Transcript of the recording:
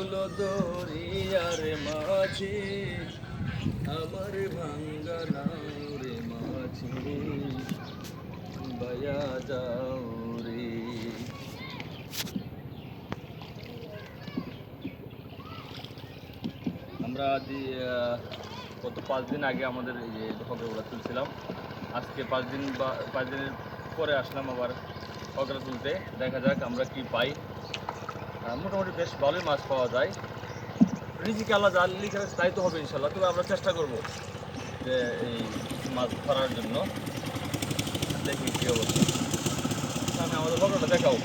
হলো দরিয়ার মাঝি, আমার ভাঙ্গা নাওরে মাঝি বায়া যাও রে। আমরা গত 5 দিন আগে আমাদের এই যে হগরাগুলো তুলছিলাম। আজকে 5 দিন বা 5 দিনের পরে আসলাম আবার হগরা তুলতে। দেখা যাক আমরা কি পাই। মোটামুটি বেশ ভালোই মাছ পাওয়া যায়। রিজিক আল্লাহ যা লিখেছে তাই তো হবে ইনশাল্লাহ। তবে আমরা চেষ্টা করব যে এই মাছ ধরার জন্য। দেখি কী অবস্থা। আমাদের হগরাটা দেখাও।